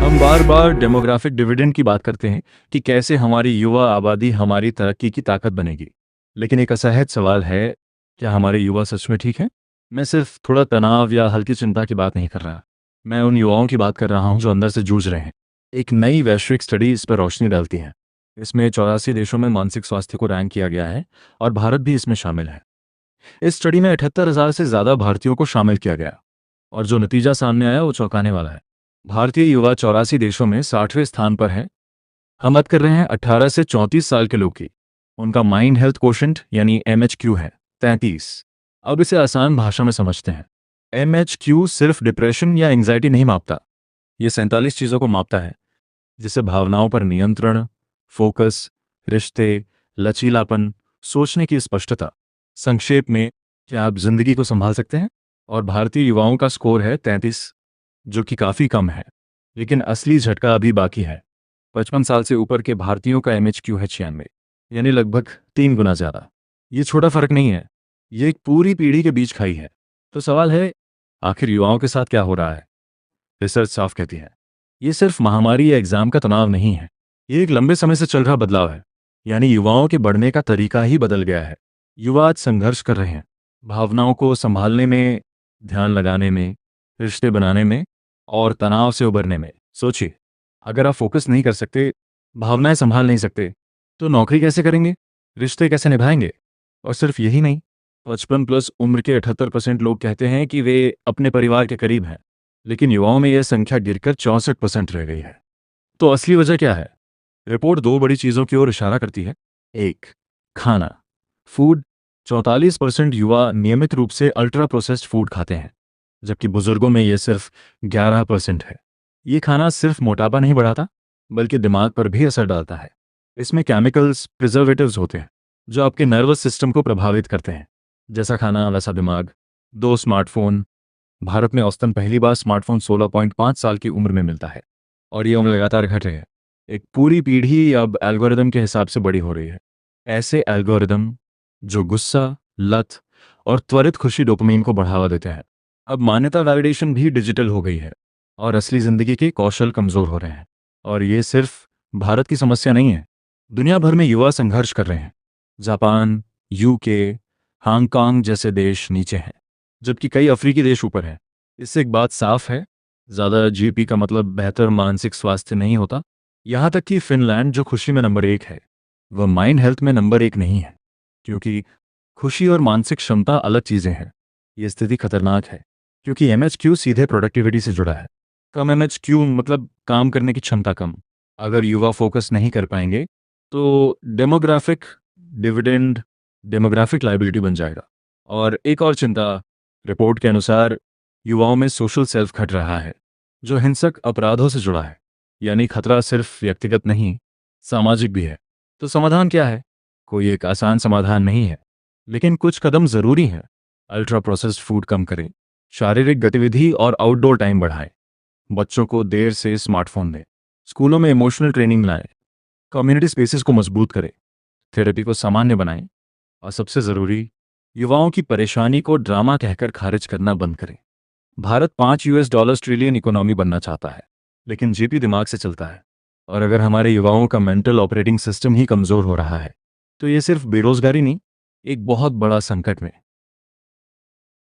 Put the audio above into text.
हम बार बार demographic dividend की बात करते हैं कि कैसे हमारी युवा आबादी हमारी तरक्की की ताकत बनेगी। लेकिन एक असहज सवाल है, क्या हमारे युवा सच में ठीक हैं? मैं सिर्फ थोड़ा तनाव या हल्की चिंता की बात नहीं कर रहा। मैं उन युवाओं की बात कर रहा हूं जो अंदर से जूझ रहे हैं। एक नई वैश्विक स्टडी इस पर रोशनी डालती है। इसमें 84 देशों में मानसिक स्वास्थ्य को रैंक किया गया है और भारत भी इसमें शामिल है। इस स्टडी में 78,000 से ज़्यादा भारतीयों को शामिल किया गया और जो नतीजा सामने आया वो चौंकाने वाला है। भारतीय युवा 84 देशों में 60वें स्थान पर है। हम बात कर रहे हैं 18 से 34 साल के लोग की। उनका माइंड हेल्थ कोशेंट यानी MHQ है 33। अब इसे आसान भाषा में समझते हैं। MHQ सिर्फ डिप्रेशन या एंग्जाइटी नहीं मापता, ये 47 चीज़ों को मापता है, जिसे भावनाओं पर नियंत्रण, फोकस, रिश्ते, लचीलापन, सोचने की स्पष्टता। संक्षेप में, क्या आप जिंदगी को संभाल सकते हैं? और भारतीय युवाओं का स्कोर है 33, जो कि काफ़ी कम है। लेकिन असली झटका अभी बाकी है। 55 साल से ऊपर के भारतीयों का MHQ है 96, यानी लगभग 3 गुना ज़्यादा। ये छोटा फर्क नहीं है, ये एक पूरी पीढ़ी के बीच खाई है। तो सवाल है, आखिर युवाओं के साथ क्या हो रहा है? रिसर्च साफ कहती है, ये सिर्फ महामारी या एग्जाम का तनाव नहीं है, ये एक लंबे समय से चल रहा बदलाव है। यानी युवाओं के बढ़ने का तरीका ही बदल गया है। युवा आज संघर्ष कर रहे हैं, भावनाओं को संभालने में, ध्यान लगाने में, रिश्ते बनाने में और तनाव से उबरने में। सोचिए, अगर आप फोकस नहीं कर सकते, भावनाएं संभाल नहीं सकते, तो नौकरी कैसे करेंगे, रिश्ते कैसे निभाएंगे? और सिर्फ यही नहीं, 55 प्लस उम्र के 78% लोग कहते हैं कि वे अपने परिवार के करीब हैं, लेकिन युवाओं में यह संख्या गिरकर 64% रह गई है। तो असली वजह क्या है? रिपोर्ट दो बड़ी चीज़ों की ओर इशारा करती है। एक, खाना, फूड। 44% युवा नियमित रूप से अल्ट्रा प्रोसेस्ड फूड खाते हैं, जबकि बुजुर्गों में यह सिर्फ 11% है। ये खाना सिर्फ मोटापा नहीं बढ़ाता, बल्कि दिमाग पर भी असर डालता है। इसमें केमिकल्स, प्रिजर्वेटिव्स होते हैं, जो आपके नर्वस सिस्टम को प्रभावित करते हैं। जैसा खाना वैसा दिमाग। 2 स्मार्टफोन। भारत में औसतन पहली बार स्मार्टफोन 16.5 साल की उम्र में मिलता है और ये उम्र लगातार घट रही है। एक पूरी पीढ़ी अब एल्गोरिदम के हिसाब से बड़ी हो रही है। ऐसे एल्गोरिदम जो गुस्सा, लत और त्वरित खुशी डोपामाइन को बढ़ावा देते हैं। अब मान्यता वैलिडेशन भी डिजिटल हो गई है और असली जिंदगी के कौशल कमजोर हो रहे हैं। और ये सिर्फ भारत की समस्या नहीं है, दुनिया भर में युवा संघर्ष कर रहे हैं। जापान, UK, हांगकांग जैसे देश नीचे हैं, जबकि कई अफ्रीकी देश ऊपर हैं। इससे एक बात साफ है, ज़्यादा GP का मतलब बेहतर मानसिक स्वास्थ्य नहीं होता। यहाँ तक कि फिनलैंड, जो खुशी में नंबर 1 है, वह माइंड हेल्थ में नंबर 1 नहीं है, क्योंकि खुशी और मानसिक क्षमता अलग चीज़ें हैं। ये स्थिति खतरनाक है, क्योंकि MHQ सीधे प्रोडक्टिविटी से जुड़ा है। कम MHQ मतलब काम करने की क्षमता कम। अगर युवा फोकस नहीं कर पाएंगे, तो डेमोग्राफिक डिविडेंड डेमोग्राफिक लाइबिलिटी बन जाएगा। और एक और चिंता, रिपोर्ट के अनुसार युवाओं में सोशल सेल्फ घट रहा है, जो हिंसक अपराधों से जुड़ा है। यानी खतरा सिर्फ व्यक्तिगत नहीं, सामाजिक भी है। तो समाधान क्या है? कोई एक आसान समाधान नहीं है, लेकिन कुछ कदम ज़रूरी हैं। अल्ट्रा प्रोसेस्ड फूड कम करें, शारीरिक गतिविधि और आउटडोर टाइम बढ़ाएं, बच्चों को देर से स्मार्टफोन दें, स्कूलों में इमोशनल ट्रेनिंग लाएं, कम्युनिटी स्पेसेस को मजबूत करें, थेरेपी को सामान्य बनाएं और सबसे ज़रूरी, युवाओं की परेशानी को ड्रामा कहकर खारिज करना बंद करें। भारत $5 ट्रिलियन इकोनॉमी बनना चाहता है, लेकिन GP दिमाग से चलता है। और अगर हमारे युवाओं का मेंटल ऑपरेटिंग सिस्टम ही कमज़ोर हो रहा है, तो ये सिर्फ बेरोजगारी नहीं, एक बहुत बड़ा संकट में